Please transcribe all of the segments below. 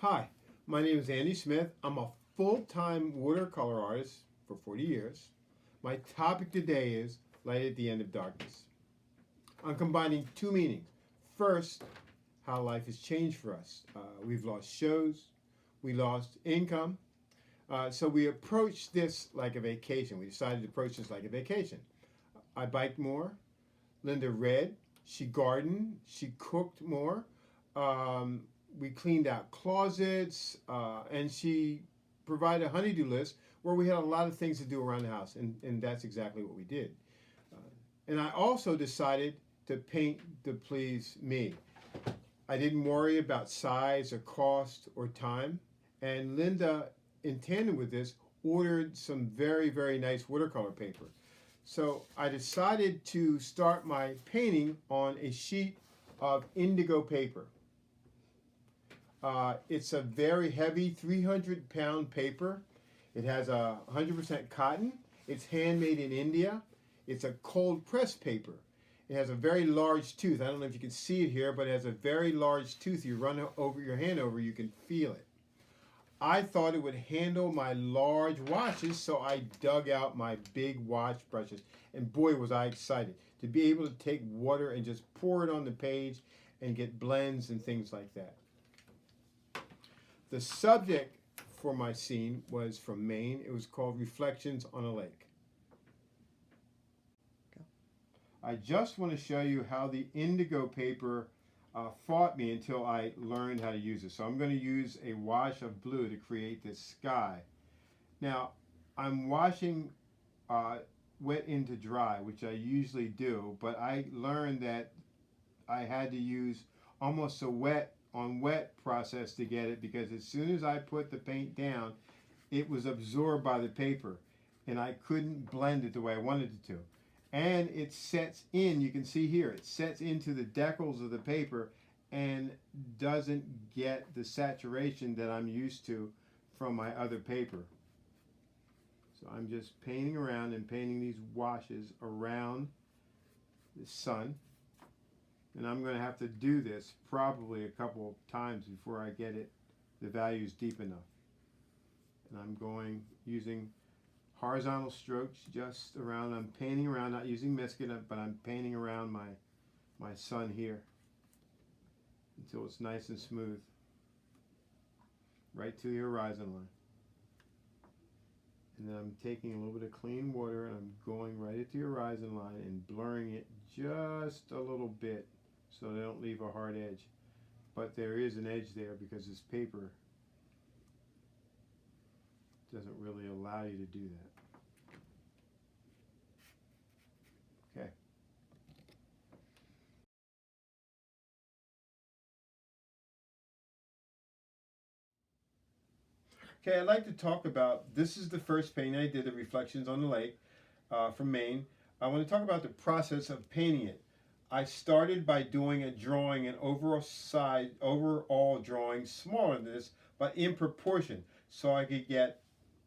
Hi, my name is Andy Smith. I'm a full-time watercolor artist for 40 years. My topic today is Light at the End of Darkness. I'm combining two meanings. First, how life has changed for us. We've lost shows, we lost income, so we approached this like a vacation. We decided to approach this like a vacation. I biked more. Linda read. She gardened. She cooked more. Um, we cleaned out closets, and she provided a honeydew list where we had a lot of things to do around the house, and that's exactly what we did. Uh, and I also decided to paint to please me. I didn't worry about size or cost or time. And Linda, in tandem with this, ordered some very, very nice watercolor paper. So I decided to start my painting on a sheet of indigo paper. It's a very heavy 300-pound paper. It has 100% cotton. It's handmade in India. It's a cold press paper. It has a very large tooth. I don't know if you can see it here, but it has a very large tooth. You run over your hand over, you can feel it. I thought it would handle my large washes, so I dug out my big wash brushes. And boy, was I excited to be able to take water and just pour it on the page and get blends and things like that. The subject for my scene was from Maine. It was called Reflections on a Lake. I just want to show you how the indigo paper fought me until I learned how to use it. So I'm going to use a wash of blue to create this sky. Now, I'm washing wet into dry, which I usually do, but I learned that I had to use almost a wet on wet process to get it, because as soon as I put the paint down, it was absorbed by the paper and I couldn't blend it the way I wanted it to. And it sets in, you can see here, it sets into the decals of the paper and doesn't get the saturation that I'm used to from my other paper. So I'm just painting around and painting these washes around the sun. And I'm going to have to do this probably a couple of times before I get it, the values deep enough. And I'm going using horizontal strokes just around. I'm painting around, not using Misket, but I'm painting around my sun here until it's nice and smooth, right to the horizon line. And then I'm taking a little bit of clean water and I'm going right at the horizon line and blurring it just a little bit so they don't leave a hard edge. But there is an edge there because this paper doesn't really allow you to do that. Okay. Okay, I'd like to talk about, this is the first painting I did, the Reflections on the Lake from Maine. I want to talk about the process of painting it. I started by doing a drawing, an overall drawing smaller than this, but in proportion, so I could get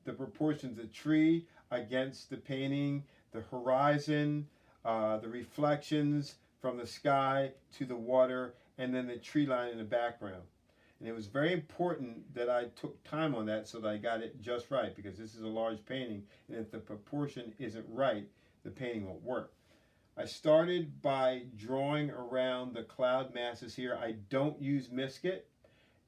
the proportions of the tree against the painting, the horizon, the reflections from the sky to the water, and then the tree line in the background. And it was very important that I took time on that so that I got it just right, because this is a large painting, and if the proportion isn't right, the painting won't work. I started by drawing around the cloud masses here. I don't use Misket,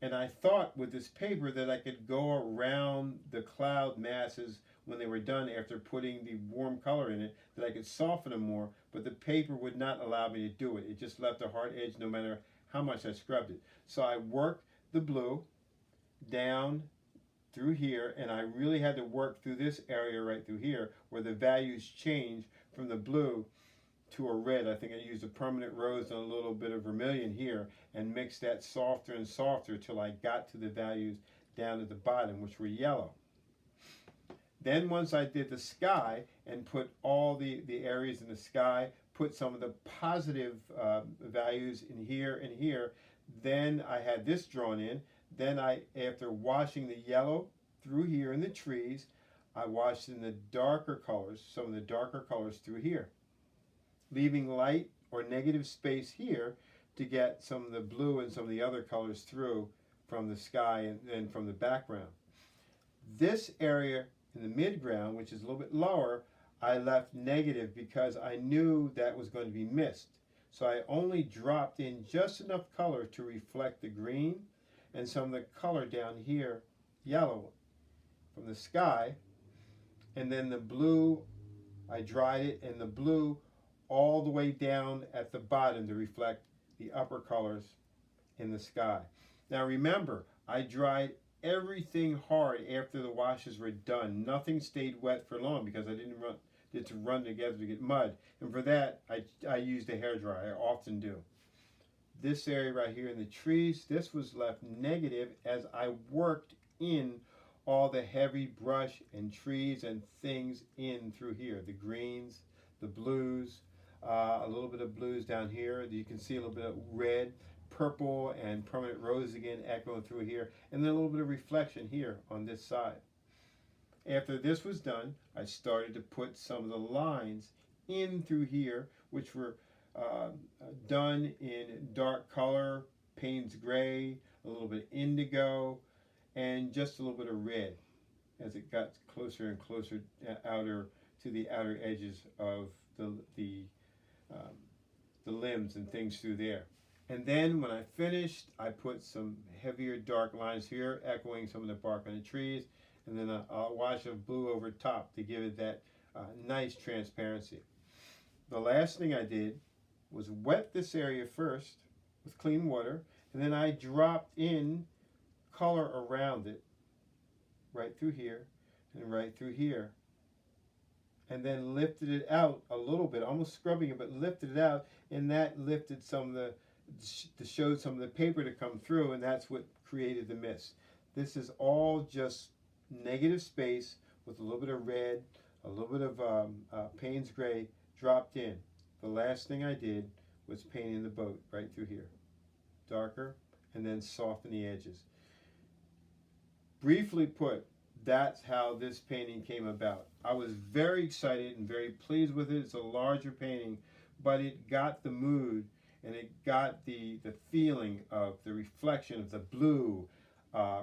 and I thought with this paper that I could go around the cloud masses when they were done after putting the warm color in it, that I could soften them more, but the paper would not allow me to do it. It just left a hard edge no matter how much I scrubbed it. So I worked the blue down through here, and I really had to work through this area right through here where the values change from the blue to a red. I think I used a permanent rose and a little bit of vermilion here and mixed that softer and softer till I got to the values down at the bottom, which were yellow. Then once I did the sky and put all the areas in the sky, put some of the positive values in here and here, then I had this drawn in. Then after washing the yellow through here in the trees, I washed in the darker colors, some of the darker colors through here, leaving light or negative space here to get some of the blue and some of the other colors through from the sky and from the background. This area in the midground, which is a little bit lower, I left negative because I knew that was going to be missed. So I only dropped in just enough color to reflect the green and some of the color down here, yellow, from the sky. And then the blue, I dried it, and the blue all the way down at the bottom to reflect the upper colors in the sky. Now remember, I dried everything hard after the washes were done. Nothing stayed wet for long because I didn't want it to run together to get mud. And for that, I used a hairdryer. I often do. This area right here in the trees, this was left negative as I worked in all the heavy brush and trees and things in through here. The greens, the blues, a little bit of blues down here. You can see a little bit of red, purple, and permanent rose again echoing through here. And then a little bit of reflection here on this side. After this was done, I started to put some of the lines in through here, which were done in dark color, Payne's gray, a little bit indigo, and just a little bit of red as it got closer and closer outer to the outer edges of the limbs and things through there. And then when I finished, I put some heavier dark lines here, echoing some of the bark on the trees, and then a wash of blue over top to give it that nice transparency. The last thing I did was wet this area first with clean water, and then I dropped in color around it, right through here and right through here, and then lifted it out a little bit, almost scrubbing it, but lifted it out, and that lifted some of the, to show some of the paper to come through, and that's what created the mist. This is all just negative space with a little bit of red, a little bit of Payne's gray dropped in. The last thing I did was painting the boat right through here. Darker, and then soften the edges. Briefly put, that's how this painting came about. I was very excited and very pleased with it. It's a larger painting, but it got the mood and it got the feeling of the reflection of the blue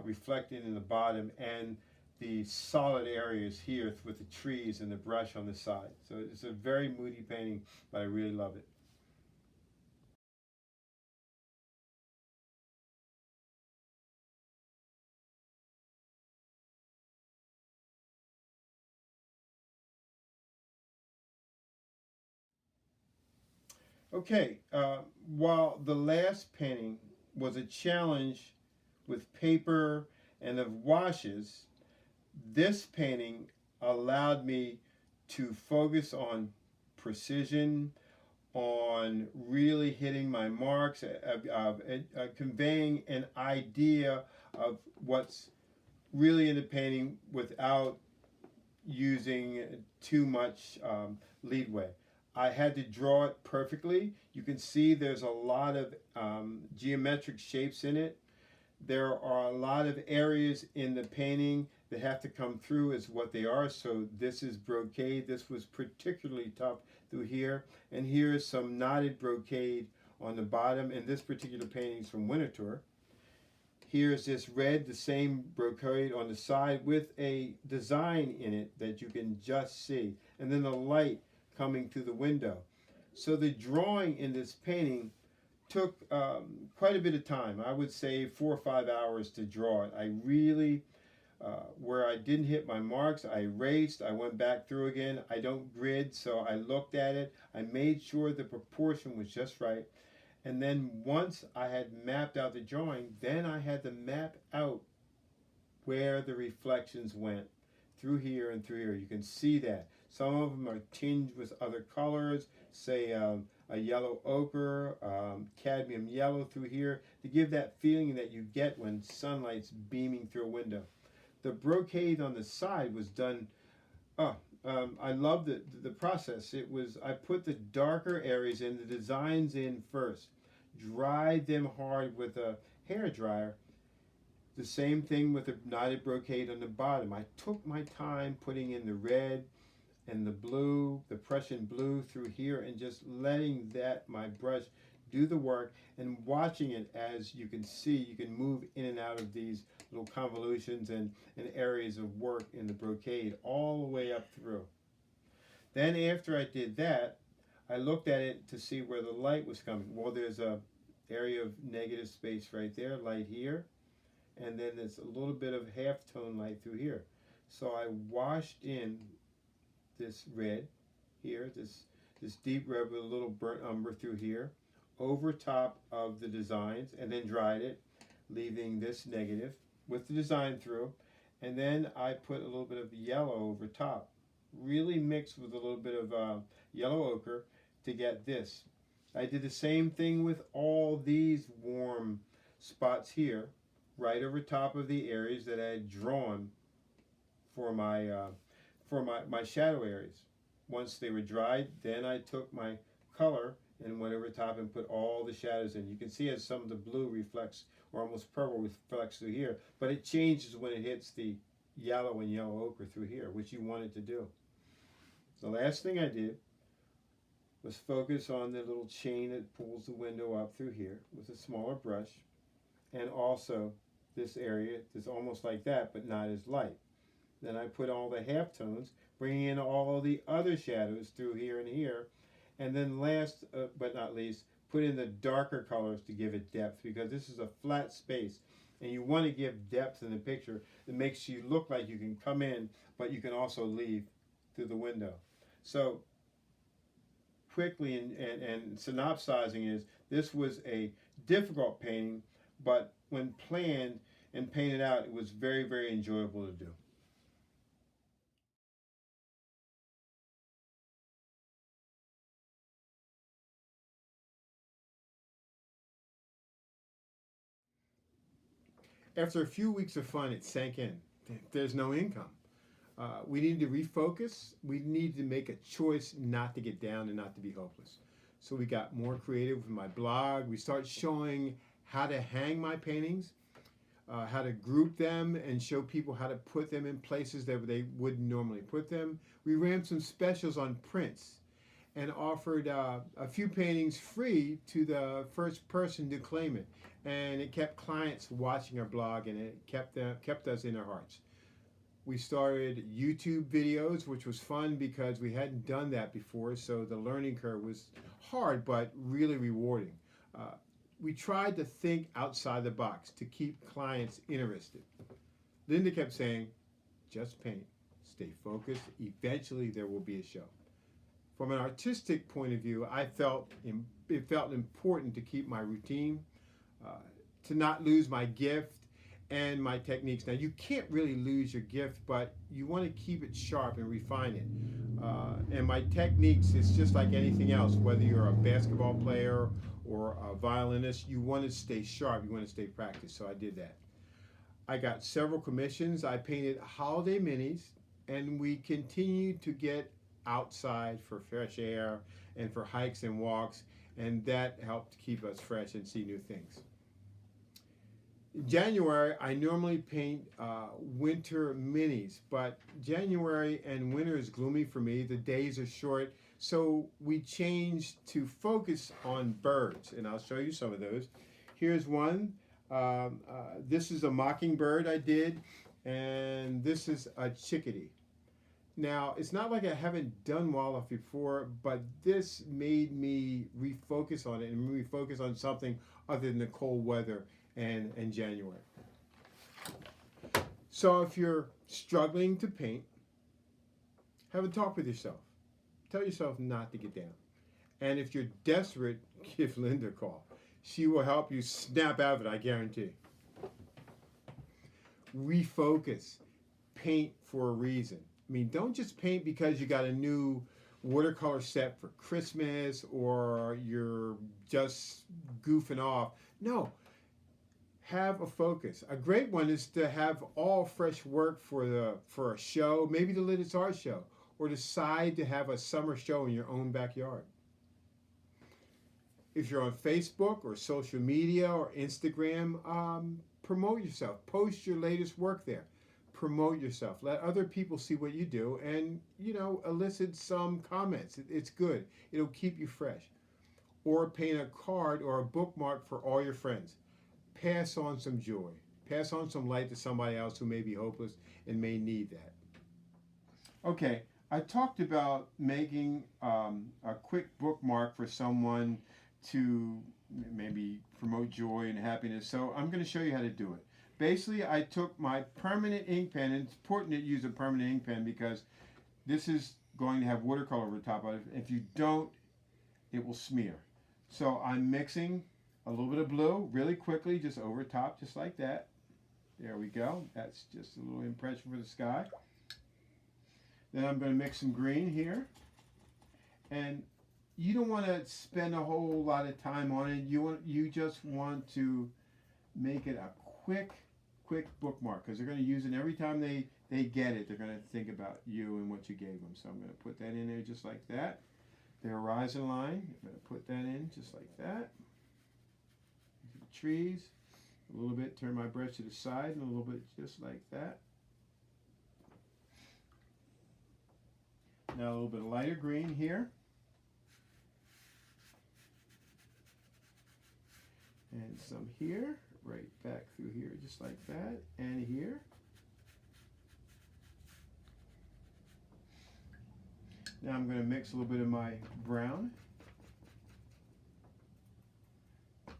reflected in the bottom and the solid areas here with the trees and the brush on the side. So it's a very moody painting, but I really love it. Okay, while the last painting was a challenge with paper and of washes, this painting allowed me to focus on precision, on really hitting my marks, conveying an idea of what's really in the painting without using too much leadway. I had to draw it perfectly. You can see there's a lot of geometric shapes in it. There are a lot of areas in the painting that have to come through as what they are. So this is brocade. This was particularly tough through here. And here is some knotted brocade on the bottom. And this particular painting is from Winterthur. Here's this red, the same brocade on the side with a design in it that you can just see. And then the light coming through the window. So the drawing in this painting took quite a bit of time. I would say 4 or 5 hours to draw it. I really, where I didn't hit my marks, I erased, I went back through again. I don't grid, so I looked at it. I made sure the proportion was just right. And then once I had mapped out the drawing, then I had to map out where the reflections went through here and through here. You can see that. Some of them are tinged with other colors, say a yellow ochre, cadmium yellow through here, to give that feeling that you get when sunlight's beaming through a window. The brocade on the side was done, I love the process. It was, I put the darker areas in, the designs in first, dried them hard with a hair dryer. The same thing with the knotted brocade on the bottom. I took my time putting in the red and the blue, the Prussian blue through here, and just letting that, my brush, do the work, and watching it. As you can see, you can move in and out of these little convolutions and areas of work in the brocade all the way up through. Then after I did that, I looked at it to see where the light was coming. Well, there's a area of negative space right there, light here, and then there's a little bit of halftone light through here. So I washed in this red here, this deep red with a little burnt umber through here, over top of the designs, and then dried it, leaving this negative with the design through. And then I put a little bit of yellow over top, really mixed with a little bit of yellow ochre to get this. I did the same thing with all these warm spots here, right over top of the areas that I had drawn for my shadow areas. Once they were dried, then I took my color and went over top and put all the shadows in. You can see as some of the blue reflects, or almost purple reflects through here, but it changes when it hits the yellow and yellow ochre through here, which you wanted to do. The last thing I did was focus on the little chain that pulls the window up through here with a smaller brush, and also this area that's almost like that but not as light. Then I put all the halftones, bringing in all the other shadows through here and here, and then last but not least, put in the darker colors to give it depth, because this is a flat space and you want to give depth in the picture that makes you look like you can come in, but you can also leave through the window. So quickly and synopsizing is, this was a difficult painting, but when planned and painted out, it was very, very enjoyable to do. After a few weeks of fun, it sank in. There's no income. We needed to refocus. We needed to make a choice not to get down and not to be hopeless. So we got more creative with my blog. We started showing how to hang my paintings, how to group them, and show people how to put them in places that they wouldn't normally put them. We ran some specials on prints and offered a few paintings free to the first person to claim it. And it kept clients watching our blog, and it kept us in their hearts. We started YouTube videos, which was fun because we hadn't done that before, so the learning curve was hard but really rewarding. We tried to think outside the box to keep clients interested. Linda kept saying, just paint, stay focused, eventually there will be a show. From an artistic point of view, it felt important to keep my routine, to not lose my gift and my techniques. Now, you can't really lose your gift, but you want to keep it sharp and refine it. And my techniques, it's just like anything else, whether you're a basketball player or a violinist, you want to stay sharp, you want to stay practiced. So I did that. I got several commissions. I painted holiday minis, and we continued to get outside for fresh air and for hikes and walks, and that helped keep us fresh and see new things. In January, I normally paint winter minis, but January and winter is gloomy for me. The days are short, so we changed to focus on birds, and I'll show you some of those. Here's one. This is a mockingbird I did, and this is a chickadee. Now, it's not like I haven't done wildlife before, but this made me refocus on it and refocus on something other than the cold weather and January. So if you're struggling to paint, have a talk with yourself. Tell yourself not to get down. And if you're desperate, give Linda a call. She will help you snap out of it, I guarantee. Refocus. Paint for a reason. I mean, don't just paint because you got a new watercolor set for Christmas or you're just goofing off. No, have a focus. A great one is to have all fresh work for a show, maybe the Lidditz Art Show, or decide to have a summer show in your own backyard. If you're on Facebook or social media or Instagram, promote yourself. Post your latest work there. Promote yourself. Let other people see what you do and, elicit some comments. It's good. It'll keep you fresh. or paint a card or a bookmark for all your friends. Pass on some joy. Pass on some light to somebody else who may be hopeless and may need that. Okay, I talked about making a quick bookmark for someone to maybe promote joy and happiness. So I'm going to show you how to do it. Basically, I took my permanent ink pen, and it's important to use a permanent ink pen because this is going to have watercolor over the top of it. If you don't, it will smear. So I'm mixing a little bit of blue really quickly, just over top, just like that. There we go. That's just a little impression for the sky. Then I'm going to mix some green here. And you don't want to spend a whole lot of time on it. You just want to make it a quick bookmark because they're going to use it every time they get it. They're going to think about you and what you gave them. So I'm going to put that in there just like that. The horizon line, I'm going to put that in just like that. The trees, a little bit, turn my brush to the side and a little bit just like that. Now a little bit of lighter green here. And some here, right back through here just like that, and here. Now I'm going to mix a little bit of my brown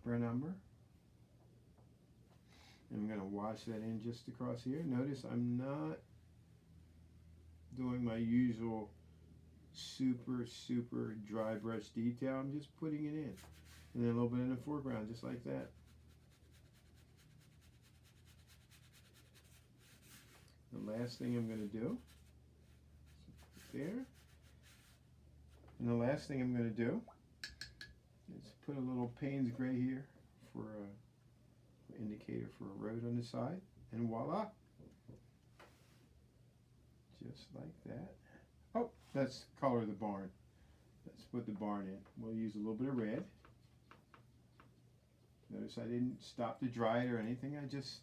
umber. And I'm going to wash that in just across here. Notice I'm not doing my usual super dry brush detail. I'm just putting it in. And then a little bit in the foreground, just like that. The last thing I'm going to do, there. And the last thing I'm going to do is put a little Payne's Gray here for an indicator for a road on the side. And voila. Just like that. Oh, that's color of the barn. Let's put the barn in. We'll use a little bit of red. Notice I didn't stop to dry it or anything. I just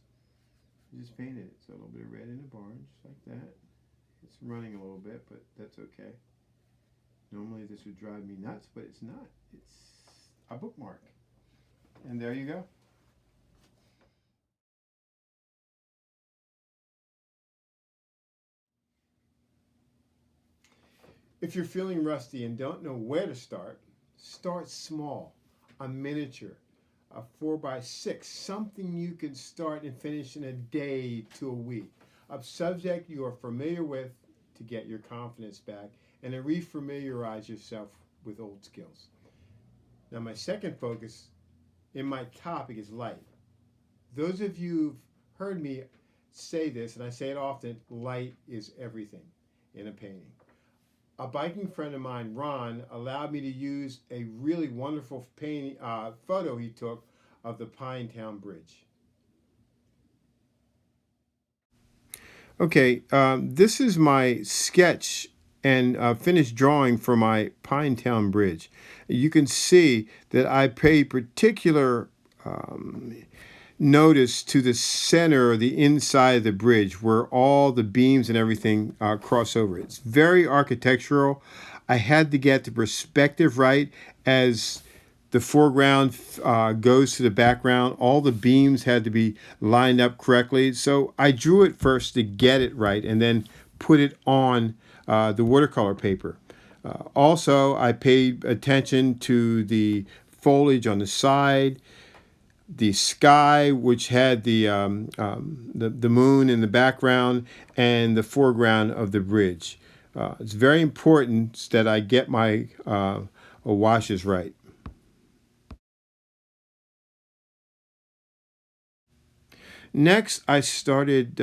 painted it. So a little bit of red in the barn, just like that. It's running a little bit, but that's okay. Normally this would drive me nuts, but it's not. It's a bookmark. And there you go. If you're feeling rusty and don't know where to start small. A miniature, a 4x6, something you can start and finish in a day to a week. A subject you are familiar with to get your confidence back and to refamiliarize yourself with old skills. Now my second focus in my topic is light. Those of you who've heard me say this, and I say it often, light is everything in a painting. A biking friend of mine, Ron, allowed me to use a really wonderful photo he took of the Pinetown Bridge. Okay, this is my sketch and finished drawing for my Pinetown Bridge. You can see that I paid particular notice to the center or the inside of the bridge where all the beams and everything cross over. It's very architectural. I had to get the perspective right as the foreground goes to the background. All the beams had to be lined up correctly. So I drew it first to get it right and then put it on the watercolor paper. Also, I paid attention to the foliage on the side, the sky, which had the moon in the background, and the foreground of the bridge. It's very important that I get my washes right. Next, I started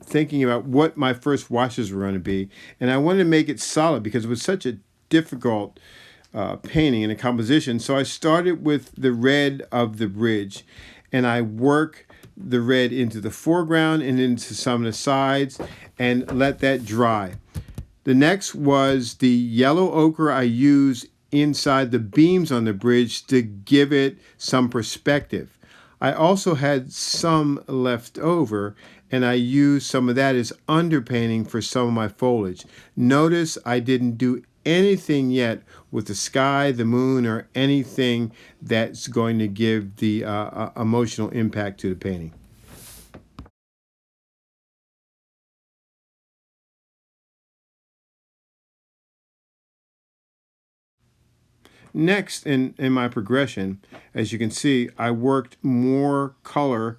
thinking about what my first washes were going to be, and I wanted to make it solid because it was such a difficult painting and a composition. So I started with the red of the bridge, and I work the red into the foreground and into some of the sides and let that dry. The next was the yellow ochre I used inside the beams on the bridge to give it some perspective. I also had some left over, and I used some of that as underpainting for some of my foliage. Notice I didn't do anything yet with the sky, the moon, or anything that's going to give the emotional impact to the painting. Next, in my progression, as you can see, I worked more color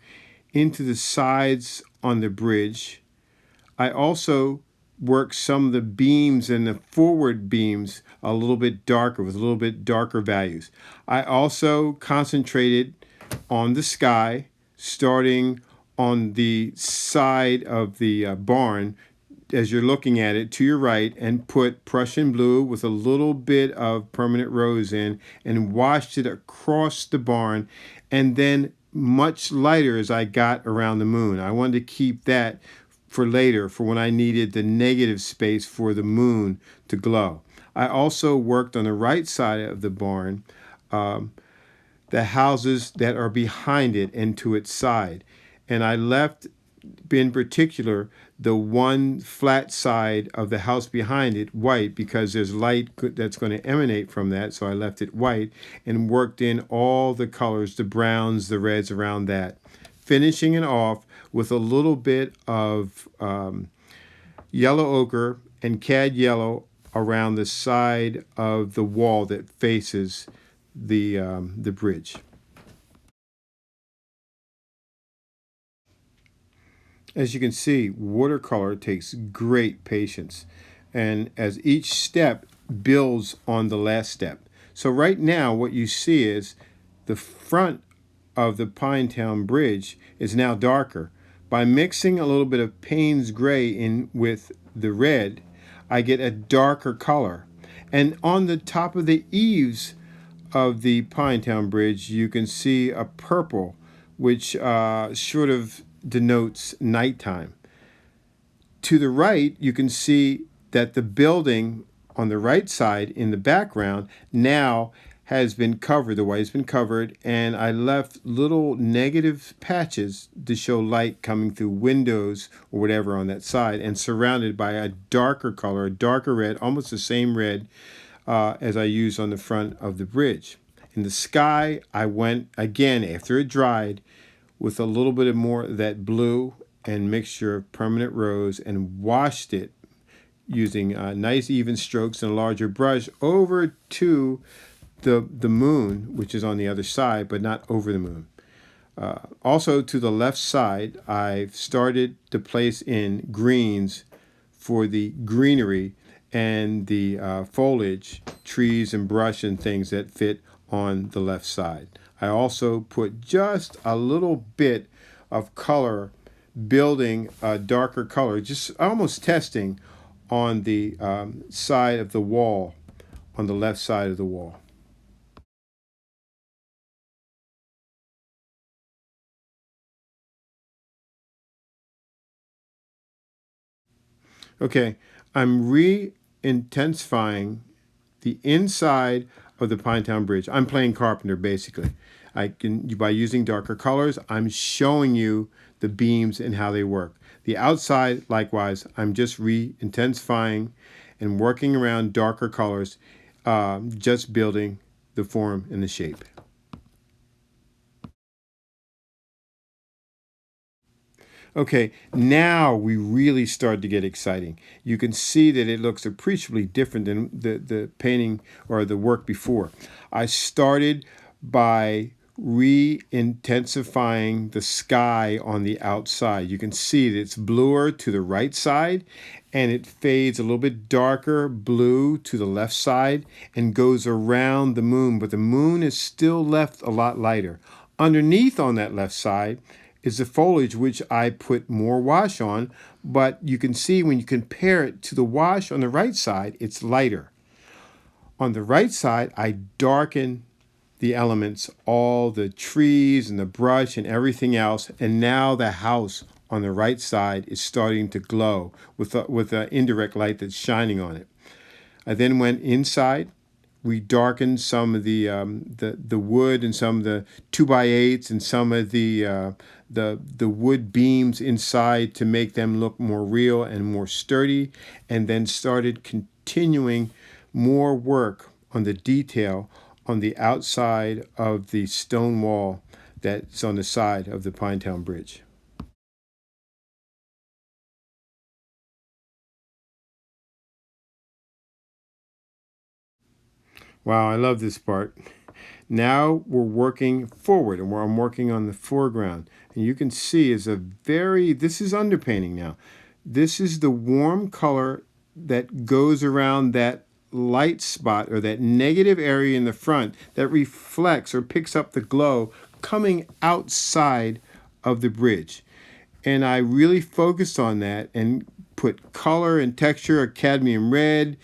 into the sides on the bridge. I also worked some of the beams and the forward beams a little bit darker with a little bit darker values. I also concentrated on the sky, starting on the side of the barn as you're looking at it to your right, and put Prussian blue with a little bit of permanent rose in and washed it across the barn, and then much lighter as I got around the moon. I wanted to keep that for later, for when I needed the negative space for the moon to glow. I also worked on the right side of the barn, the houses that are behind it and to its side. And I left, in particular, the one flat side of the house behind it white because there's light that's going to emanate from that. So I left it white and worked in all the colors, the browns, the reds around that. Finishing it off with a little bit of yellow ochre and cad yellow around the side of the wall that faces the bridge. As you can see, watercolor takes great patience, and as each step builds on the last step. So right now what you see is the front of the Pinetown Bridge is now darker. By mixing a little bit of Payne's Gray in with the red, I get a darker color. And on the top of the eaves of the Pinetown Bridge, you can see a purple, which sort of denotes nighttime. To the right, you can see that the building on the right side in the background now has been covered, the white has been covered, and I left little negative patches to show light coming through windows or whatever on that side, and surrounded by a darker color, a darker red, almost the same red as I used on the front of the bridge. In the sky, I went again after it dried with a little bit of more of that blue and mixture of permanent rose and washed it using nice even strokes and a larger brush over to the moon, which is on the other side, but not over the moon. Also to the left side, I've started to place in greens for the greenery and the foliage, trees and brush and things that fit on the left side. I also put just a little bit of color, building a darker color, just almost testing on the side of the wall, on the left side of the wall. Okay, I'm re-intensifying the inside of the Pinetown Bridge. I'm playing carpenter basically. I can, by using darker colors, I'm showing you the beams and how they work. The outside, likewise, I'm just re-intensifying and working around darker colors, just building the form and the shape. Okay, now we really start to get exciting. You can see that it looks appreciably different than the painting or the work before. I started by re-intensifying the sky on the outside. You can see that it's bluer to the right side, and it fades a little bit darker blue to the left side and goes around the moon, but the moon is still left a lot lighter. Underneath on that left side is the foliage, which I put more wash on, but you can see when you compare it to the wash on the right side, it's lighter. On the right side, I darken the elements, all the trees and the brush and everything else, and now the house on the right side is starting to glow with the indirect light that's shining on it. I then went inside. We darkened some of the wood and some of the 2x8s and some of the wood beams inside to make them look more real and more sturdy, and then started continuing more work on the detail on the outside of the stone wall that's on the side of the Pinetown Bridge. Wow, I love this part. Now we're working forward, and I'm working on the foreground. And you can see this is underpainting now. This is the warm color that goes around that light spot or that negative area in the front that reflects or picks up the glow coming outside of the bridge. And I really focused on that and put color and texture of cadmium red,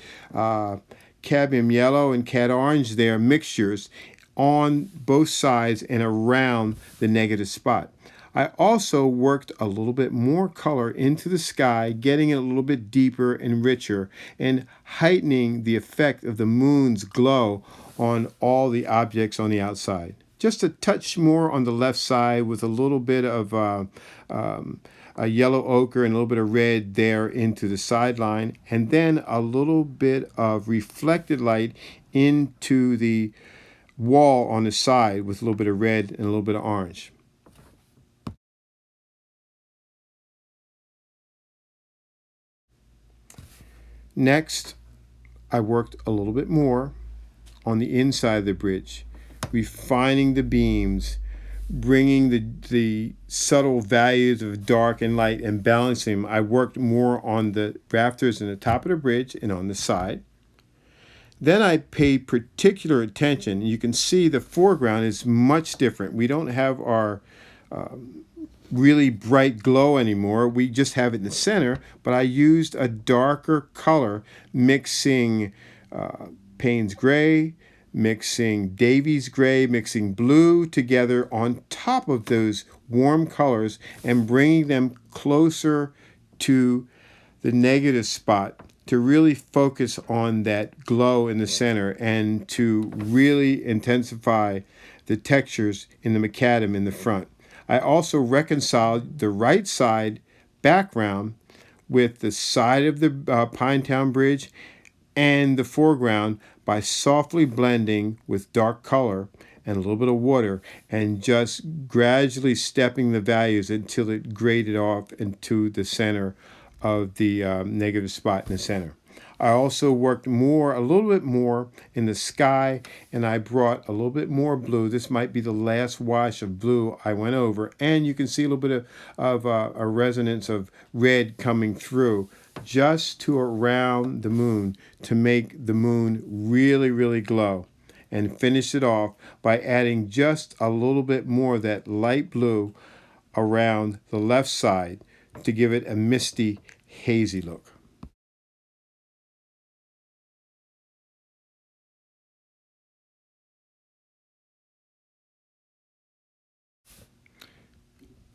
cadmium yellow, and cad orange there, mixtures on both sides and around the negative spot. I also worked a little bit more color into the sky, getting it a little bit deeper and richer, and heightening the effect of the moon's glow on all the objects on the outside. Just a touch more on the left side with a little bit of a yellow ochre and a little bit of red there into the sideline, and then a little bit of reflected light into the wall on the side with a little bit of red and a little bit of orange. Next, I worked a little bit more on the inside of the bridge, refining the beams, bringing the subtle values of dark and light and balancing them. I worked more on the rafters and the top of the bridge and on the side. Then I paid particular attention. You can see the foreground is much different. We don't have our really bright glow anymore. We just have it in the center, but I used a darker color, mixing Payne's gray, mixing Davies gray, mixing blue together on top of those warm colors and bringing them closer to the negative spot to really focus on that glow in the center and to really intensify the textures in the macadam in the front. I also reconciled the right side background with the side of the Pinetown Bridge and the foreground by softly blending with dark color and a little bit of water and just gradually stepping the values until it graded off into the center of the negative spot in the center. I also worked a little bit more in the sky, and I brought a little bit more blue. This might be the last wash of blue I went over, and you can see a little bit of a resonance of red coming through just to around the moon to make the moon really, really glow, and finish it off by adding just a little bit more of that light blue around the left side to give it a misty, hazy look.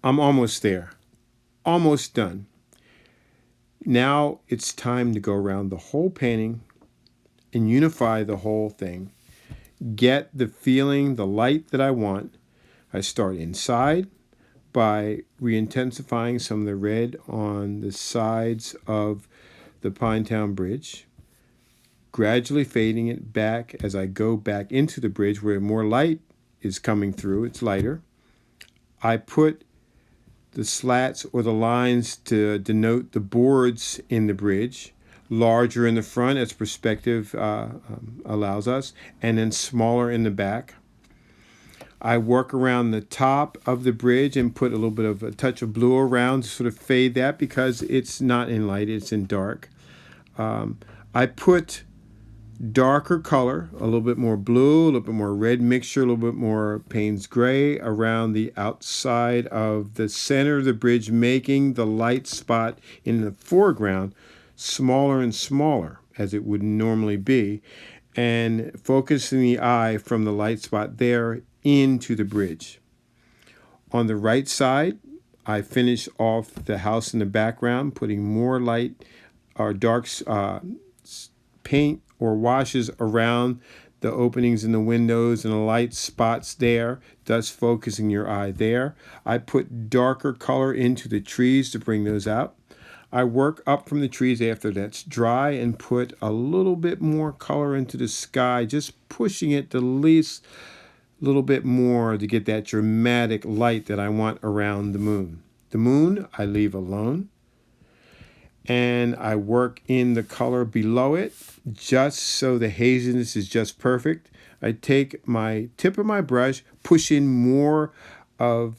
I'm almost there, almost done. Now it's time to go around the whole painting and unify the whole thing. Get the feeling, the light that I want. I start inside by re-intensifying some of the red on the sides of the Pinetown Bridge, gradually fading it back as I go back into the bridge where more light is coming through. It's lighter. I put the slats or the lines to denote the boards in the bridge, larger in the front as perspective allows us, and then smaller in the back. I work around the top of the bridge and put a little bit of a touch of blue around to sort of fade that because it's not in light, it's in dark. I put darker color, a little bit more blue, a little bit more red mixture, a little bit more Payne's gray around the outside of the center of the bridge, making the light spot in the foreground smaller and smaller as it would normally be, and focusing the eye from the light spot there into the bridge. On the right side, I finish off the house in the background, putting more light or dark paint or washes around the openings in the windows and the light spots there, thus focusing your eye there. I put darker color into the trees to bring those out. I work up from the trees after that's dry and put a little bit more color into the sky, just pushing it the least little bit more to get that dramatic light that I want around the moon. The moon I leave alone, and I work in the color below it just so the haziness is just perfect. I take my tip of my brush, push in more of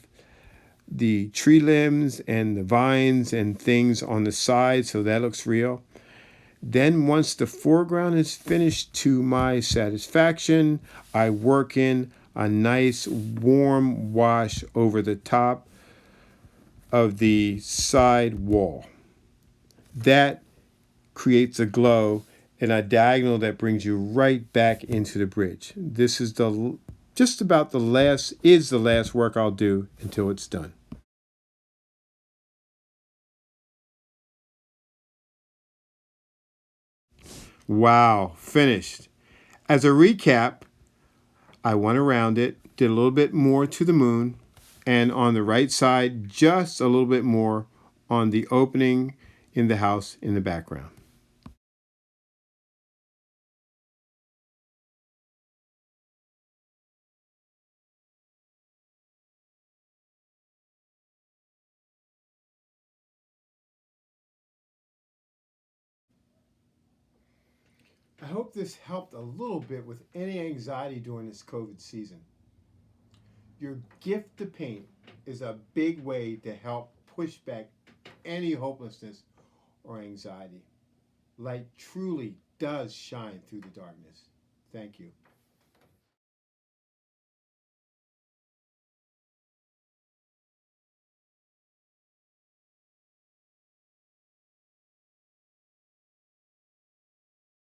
the tree limbs and the vines and things on the side so that looks real. Then once the foreground is finished to my satisfaction, I work in a nice warm wash over the top of the side wall. That creates a glow and a diagonal that brings you right back into the bridge. This is just about the last work I'll do until it's done. Wow, finished. As a recap, I went around it, did a little bit more to the moon, and on the right side, just a little bit more on the opening in the house in the background. I hope this helped a little bit with any anxiety during this COVID season. Your gift to paint is a big way to help push back any hopelessness or anxiety. Light truly does shine through the darkness. Thank you.